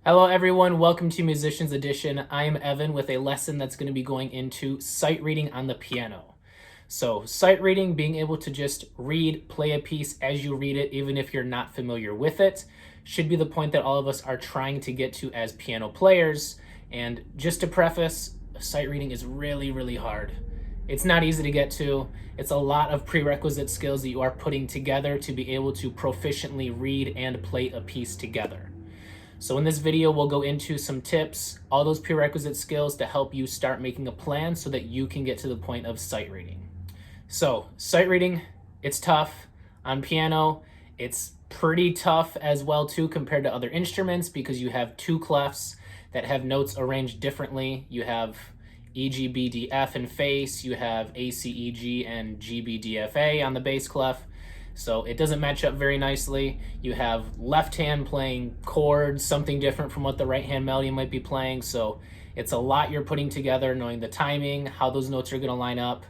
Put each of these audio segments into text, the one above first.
Hello everyone, welcome to Musicians Edition. I am Evan with a lesson that's going to be going into sight reading on the piano. So sight reading, being able to just read, play a piece as you read it, even if you're not familiar with it, should be the point that all of us are trying to get to as piano players. And just to preface, sight reading is really hard. It's not easy to get to. It's a lot of prerequisite skills that you are putting together to be able to proficiently read and play a piece together. So in this video, we'll go into some tips, all those prerequisite skills to help you start making a plan so that you can get to the point of sight reading. So sight reading, it's tough. On piano, it's pretty tough as well too compared to other instruments because you have two clefs that have notes arranged differently. You have E, G, B, D, F in face, you have A, C, E, G, and G, B, D, F, A on the bass clef. So it doesn't match up very nicely. You have left hand playing chords, something different from what the right hand melody might be playing. So it's a lot you're putting together, knowing the timing, how those notes are gonna line up.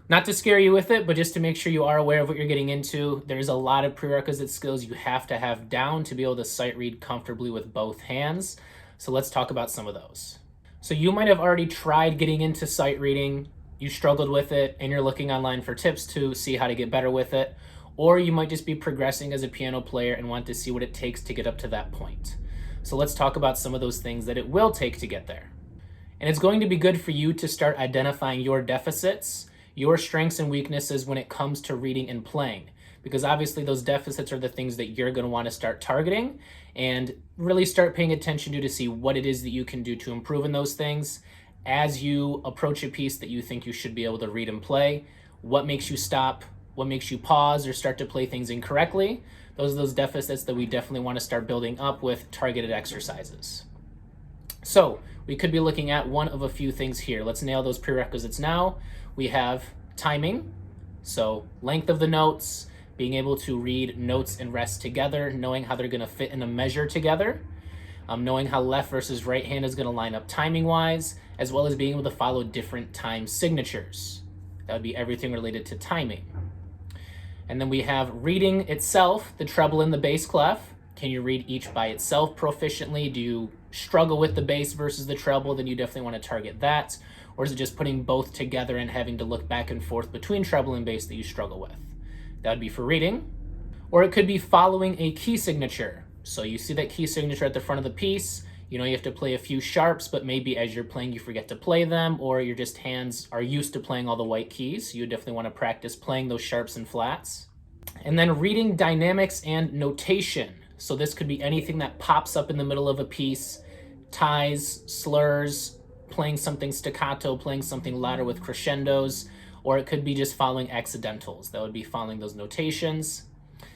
Not to scare you with it, but just to make sure you are aware of what you're getting into. There's a lot of prerequisite skills you have to have down to be able to sight read comfortably with both hands. So let's talk about some of those. So you might have already tried getting into sight reading, you struggled with it, and you're looking online for tips to see how to get better with it. Or you might just be progressing as a piano player and want to see what it takes to get up to that point. So let's talk about some of those things that it will take to get there. And it's going to be good for you to start identifying your deficits, your strengths and weaknesses when it comes to reading and playing. Because obviously those deficits are the things that you're going to want to start targeting and really start paying attention to see what it is that you can do to improve in those things as you approach a piece that you think you should be able to read and play. What makes you stop? What makes you pause or start to play things incorrectly? Those are those deficits that we definitely want to start building up with targeted exercises. So we could be looking at one of a few things here. Let's nail those prerequisites now. We have timing, so length of the notes, being able to read notes and rests together, knowing how they're going to fit in a measure together, knowing how left versus right hand is going to line up timing-wise, as well as being able to follow different time signatures. That would be everything related to timing. And then we have reading itself, the treble and the bass clef. Can you read each by itself proficiently? Do you struggle with the bass versus the treble? Then you definitely want to target that. Or is it just putting both together and having to look back and forth between treble and bass that you struggle with? That would be for reading. Or it could be following a key signature. So you see that key signature at the front of the piece. You know you have to play a few sharps, but maybe as you're playing you forget to play them, or your just hands are used to playing all the white keys. You definitely want to practice playing those sharps and flats. And then reading dynamics and notation. So this could be anything that pops up in the middle of a piece, ties, slurs, playing something staccato, playing something louder with crescendos, or it could be just following accidentals. That would be following those notations.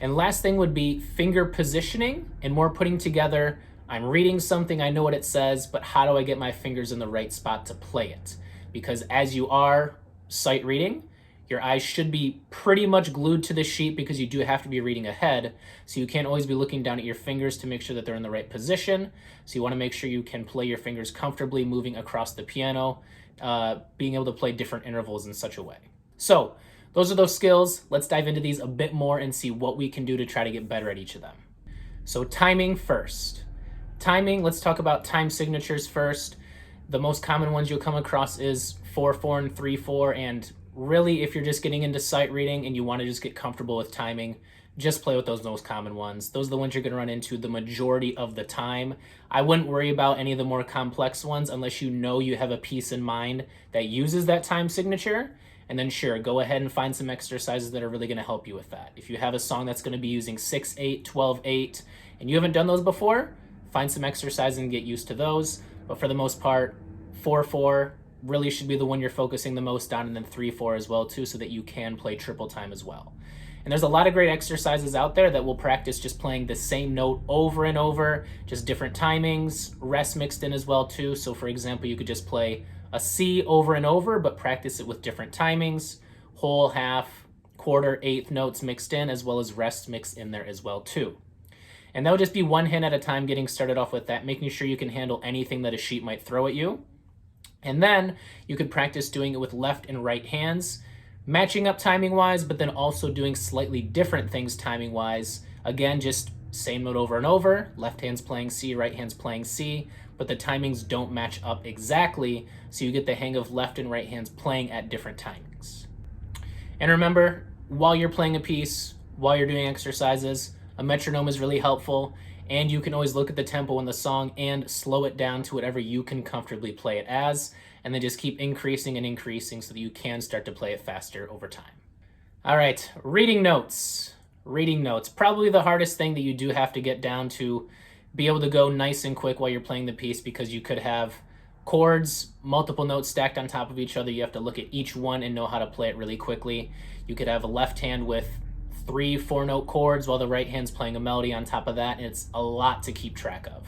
And last thing would be finger positioning and more putting together, I'm reading something, I know what it says, but how do I get my fingers in the right spot to play it? Because as you are sight reading, your eyes should be pretty much glued to the sheet because you do have to be reading ahead. So you can't always be looking down at your fingers to make sure that they're in the right position. So you want to make sure you can play your fingers comfortably moving across the piano, being able to play different intervals in such a way. So those are those skills. Let's dive into these a bit more and see what we can do to try to get better at each of them. So timing first. Timing, let's talk about time signatures first. The most common ones you'll come across is 4/4 and 3/4, and really, if you're just getting into sight reading and you want to just get comfortable with timing, just play with those most common ones. Those are the ones you're going to run into the majority of the time. I wouldn't worry about any of the more complex ones unless you know you have a piece in mind that uses that time signature. And then sure, go ahead and find some exercises that are really going to help you with that. If you have a song that's going to be using 6/8, 12/8, and you haven't done those before, find some exercises and get used to those. But for the most part, 4/4, really should be the one you're focusing the most on, and then 3/4 as well too, so that you can play triple time as well. And there's a lot of great exercises out there that will practice just playing the same note over and over, just different timings, rest mixed in as well too. So for example, you could just play a C over and over, but practice it with different timings, whole, half, quarter, eighth notes mixed in, as well as rest mixed in there as well too. And that would just be one hand at a time, getting started off with that, making sure you can handle anything that a sheet might throw at you. And then you could practice doing it with left and right hands, matching up timing-wise, but then also doing slightly different things timing-wise. Again, just same note over and over, left hand's playing C, right hand's playing C, but the timings don't match up exactly, so you get the hang of left and right hands playing at different timings. And remember, while you're playing a piece, while you're doing exercises, a metronome is really helpful, and you can always look at the tempo in the song and slow it down to whatever you can comfortably play it as, and then just keep increasing and increasing so that you can start to play it faster over time. All right, reading notes. Reading notes, probably the hardest thing that you do have to get down to be able to go nice and quick while you're playing the piece, because you could have chords, multiple notes stacked on top of each other. You have to look at each one and know how to play it really quickly. You could have a left hand with 3 4-note chords while the right hand's playing a melody on top of that, and it's a lot to keep track of.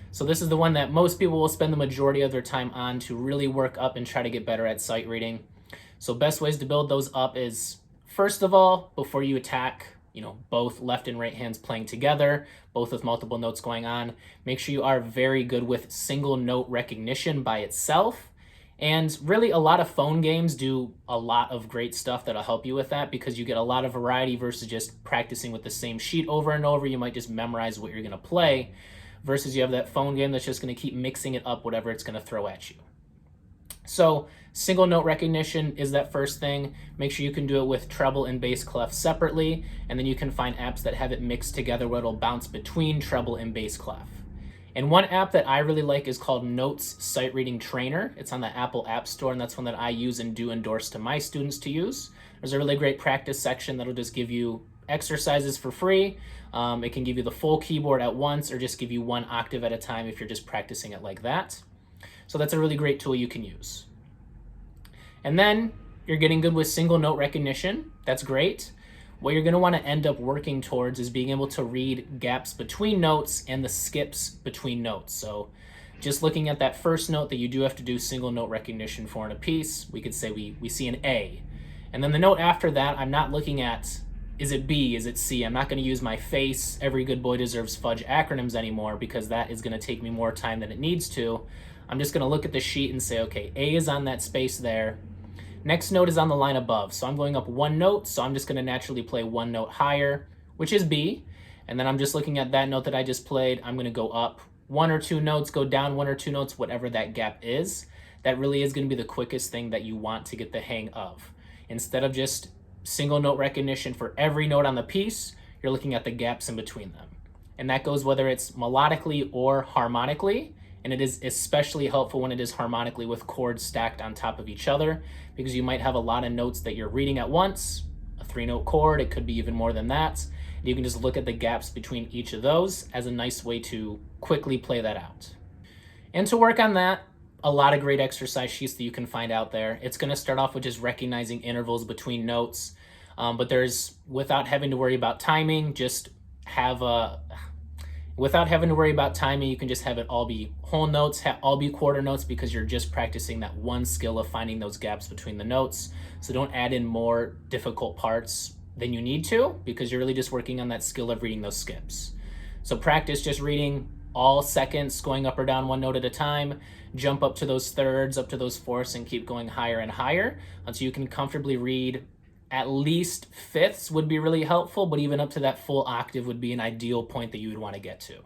So this is the one that most people will spend the majority of their time on to really work up and try to get better at sight reading. So best ways to build those up is, first of all, before you attack, both left and right hands playing together, both with multiple notes going on, make sure you are very good with single note recognition by itself. And really, a lot of phone games do a lot of great stuff that'll help you with that, because you get a lot of variety versus just practicing with the same sheet over and over. You might just memorize what you're going to play, versus you have that phone game that's just going to keep mixing it up, whatever it's going to throw at you. So single note recognition is that first thing. Make sure you can do it with treble and bass clef separately, and then you can find apps that have it mixed together where it'll bounce between treble and bass clef. And one app that I really like is called Notes Sight Reading Trainer. It's on the Apple App Store, and that's one that I use and do endorse to my students to use. There's a really great practice section that'll just give you exercises for free. It can give you the full keyboard at once, or just give you 1 octave at a time if you're just practicing it like that. So that's a really great tool you can use. And then you're getting good with single note recognition. That's great. What you're going to want to end up working towards is being able to read gaps between notes and the skips between notes. So just looking at that first note that you do have to do single note recognition for in a piece, we could say we see an A. And then the note after that, I'm not looking at, is it B, is it C? I'm not going to use my FACE, Every Good Boy Deserves Fudge acronyms anymore, because that is going to take me more time than it needs to. I'm just going to look at the sheet and say, okay, A is on that space there. Next note is on the line above, so I'm going up 1 note, so I'm just going to naturally play 1 note higher, which is B. And then I'm just looking at that note that I just played. I'm going to go up 1 or 2 notes, go down 1 or 2 notes, whatever that gap is. That really is going to be the quickest thing that you want to get the hang of. Instead of just single note recognition for every note on the piece, you're looking at the gaps in between them. And that goes whether it's melodically or harmonically. And it is especially helpful when it is harmonically with chords stacked on top of each other, because you might have a lot of notes that you're reading at once, a 3-note chord, it could be even more than that. And you can just look at the gaps between each of those as a nice way to quickly play that out. And to work on that, a lot of great exercise sheets that you can find out there. It's going to start off with just recognizing intervals between notes, but without having to worry about timing, without having to worry about timing, you can just have it all be whole notes, all be quarter notes, because you're just practicing that one skill of finding those gaps between the notes. So don't add in more difficult parts than you need to, because you're really just working on that skill of reading those skips. So practice just reading all seconds, going up or down 1 note at a time, jump up to those thirds, up to those fourths, and keep going higher and higher until you can comfortably read. At least fifths would be really helpful, but even up to that full octave would be an ideal point that you would want to get to.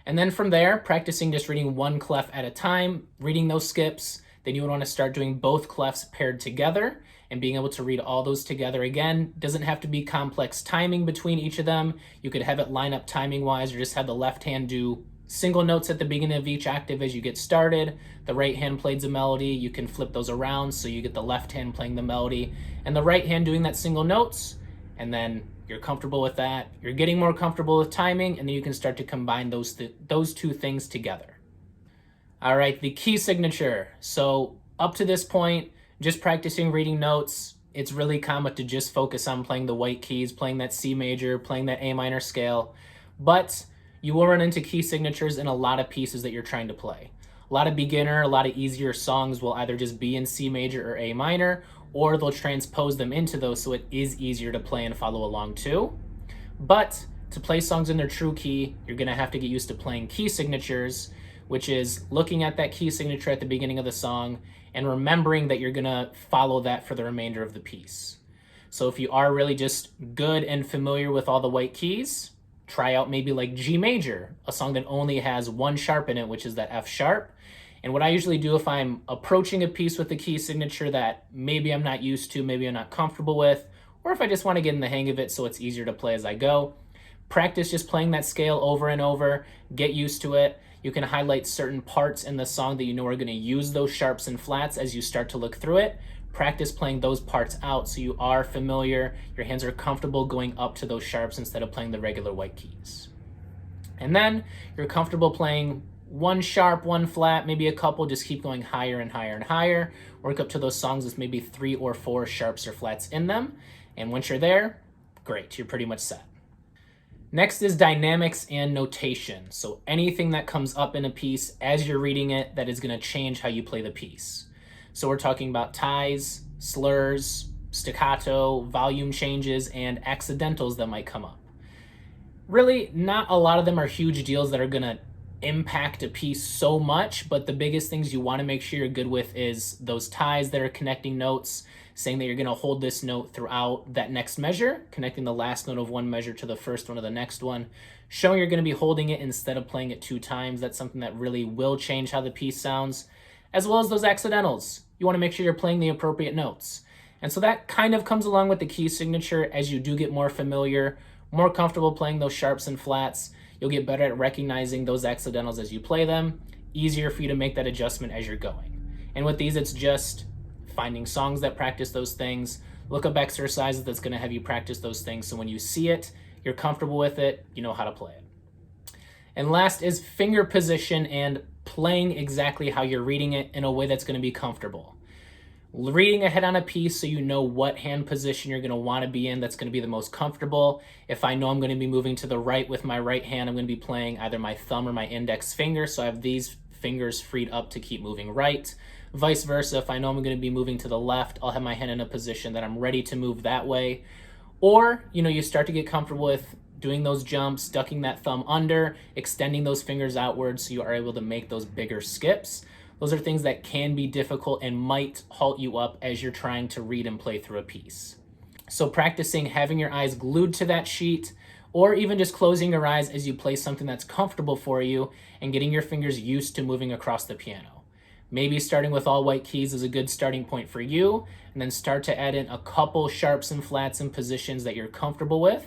And then from there, practicing just reading 1 clef at a time, reading those skips. Then you would want to start doing both clefs paired together and being able to read all those together. Again, doesn't have to be complex timing between each of them. You could have it line up timing wise, or just have the left hand do single notes at the beginning of each octave as you get started. The right hand plays a melody. You can flip those around so you get the left hand playing the melody and the right hand doing that single notes. And then you're comfortable with that. You're getting more comfortable with timing, and then you can start to combine those 2 things together. All right, the key signature. So up to this point, just practicing reading notes. It's really common to just focus on playing the white keys, playing that C major, playing that A minor scale. But you will run into key signatures in a lot of pieces that you're trying to play. A lot of beginner, a lot of easier songs will either just be in C major or A minor, or they'll transpose them into those so it is easier to play and follow along too. But to play songs in their true key, you're going to have to get used to playing key signatures, which is looking at that key signature at the beginning of the song and remembering that you're going to follow that for the remainder of the piece. So if you are really just good and familiar with all the white keys, try out maybe like G major, a song that only has one sharp in it, which is that F sharp. And what I usually do if I'm approaching a piece with a key signature that maybe I'm not used to, maybe I'm not comfortable with, or if I just want to get in the hang of it so it's easier to play as I go, practice just playing that scale over and over, get used to it. You can highlight certain parts in the song that you know are going to use those sharps and flats as you start to look through it. Practice playing those parts out so you are familiar, your hands are comfortable going up to those sharps instead of playing the regular white keys. And then you're comfortable playing one sharp, one flat, maybe a couple, just keep going higher and higher and higher. Work up to those songs with maybe 3 or 4 sharps or flats in them. And once you're there, great, you're pretty much set. Next is dynamics and notation. So anything that comes up in a piece as you're reading it that is going to change how you play the piece. So we're talking about ties, slurs, staccato, volume changes, and accidentals that might come up. Really, not a lot of them are huge deals that are going to impact a piece so much, but the biggest things you want to make sure you're good with is those ties that are connecting notes, saying that you're going to hold this note throughout that next measure, connecting the last note of one measure to the first one of the next one, showing you're going to be holding it instead of playing it 2 times. That's something that really will change how the piece sounds, as well as those accidentals. You want to make sure you're playing the appropriate notes. And so that kind of comes along with the key signature as you do get more familiar, more comfortable playing those sharps and flats. You'll get better at recognizing those accidentals as you play them. Easier for you to make that adjustment as you're going. And with these, it's just finding songs that practice those things. Look up exercises that's going to have you practice those things. So when you see it, you're comfortable with it, you know how to play it. And last is finger position and playing exactly how you're reading it in a way that's going to be comfortable. Reading ahead on a piece so you know what hand position you're going to want to be in that's going to be the most comfortable. If I know I'm going to be moving to the right with my right hand, I'm going to be playing either my thumb or my index finger, so I have these fingers freed up to keep moving right. Vice versa, if I know I'm going to be moving to the left, I'll have my hand in a position that I'm ready to move that way. Or, you start to get comfortable with doing those jumps, ducking that thumb under, extending those fingers outwards so you are able to make those bigger skips. Those are things that can be difficult and might halt you up as you're trying to read and play through a piece. So practicing having your eyes glued to that sheet, or even just closing your eyes as you play something that's comfortable for you and getting your fingers used to moving across the piano. Maybe starting with all white keys is a good starting point for you, and then start to add in a couple sharps and flats and positions that you're comfortable with,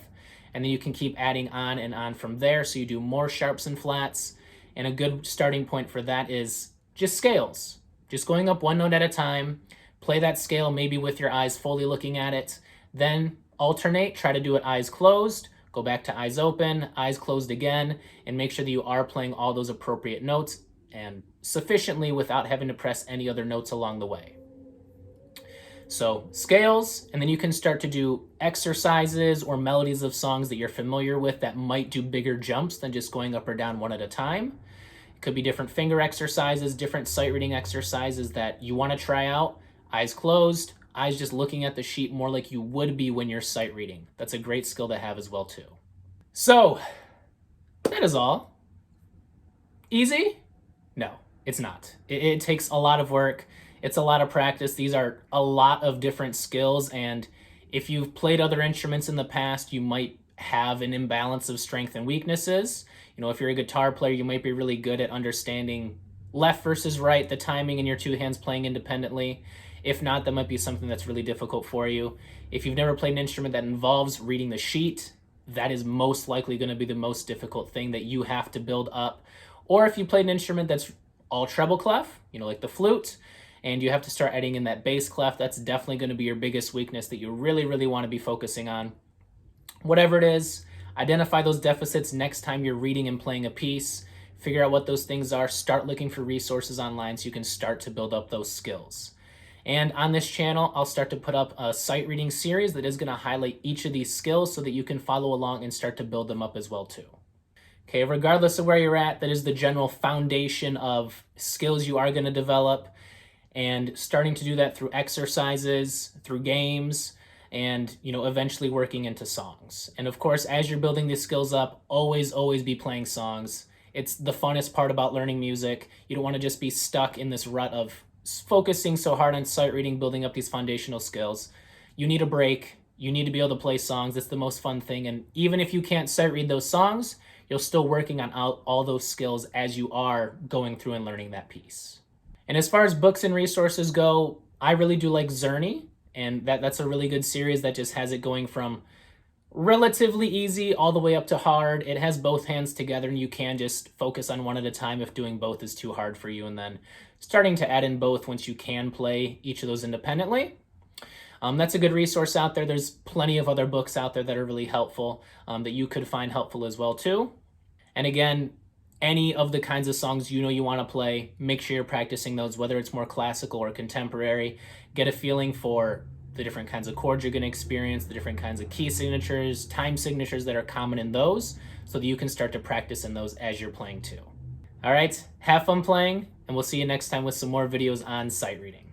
and then you can keep adding on and on from there so you do more sharps and flats. And a good starting point for that is just scales, just going up one note at a time. Play that scale maybe with your eyes fully looking at it, then alternate, try to do it eyes closed, go back to eyes open, eyes closed again, and make sure that you are playing all those appropriate notes and sufficiently without having to press any other notes along the way. So scales, and then you can start to do exercises or melodies of songs that you're familiar with that might do bigger jumps than just going up or down one at a time. It could be different finger exercises, different sight reading exercises that you want to try out. Eyes closed, eyes just looking at the sheet more like you would be when you're sight reading. That's a great skill to have as well too. So that is all. Easy? No, it's not. It takes a lot of work. It's a lot of practice. These are a lot of different skills, and if you've played other instruments in the past, you might have an imbalance of strength and weaknesses. If you're a guitar player, you might be really good at understanding left versus right, the timing in your 2 hands playing independently. If not, that might be something that's really difficult for you. If you've never played an instrument that involves reading the sheet, that is most likely going to be the most difficult thing that you have to build up. Or if you played an instrument that's all treble clef, like the flute, and you have to start adding in that bass clef, that's definitely going to be your biggest weakness that you really, really want to be focusing on. Whatever it is, identify those deficits next time you're reading and playing a piece. Figure out what those things are. Start looking for resources online so you can start to build up those skills. And on this channel, I'll start to put up a sight reading series that is going to highlight each of these skills so that you can follow along and start to build them up as well too. Okay, regardless of where you're at, that is the general foundation of skills you are going to develop, and starting to do that through exercises, through games, and eventually working into songs. And of course, as you're building these skills up, always be playing songs. It's the funnest part about learning music. You don't want to just be stuck in this rut of focusing so hard on sight reading, building up these foundational skills. You need a break. You need to be able to play songs. It's the most fun thing. And even if you can't sight read those songs, you're still working on all those skills as you are going through and learning that piece. And as far as books and resources go, I really do like Zerny, and that's a really good series that just has it going from relatively easy all the way up to hard. It has both hands together, and you can just focus on one at a time if doing both is too hard for you, and then starting to add in both once you can play each of those independently. That's a good resource out there. There's plenty of other books out there that are really helpful, that you could find helpful as well too. And again, any of the kinds of songs you want to play, make sure you're practicing those, whether it's more classical or contemporary. Get a feeling for the different kinds of chords you're going to experience, the different kinds of key signatures, time signatures that are common in those, so that you can start to practice in those as you're playing too. All right, have fun playing, and we'll see you next time with some more videos on sight reading.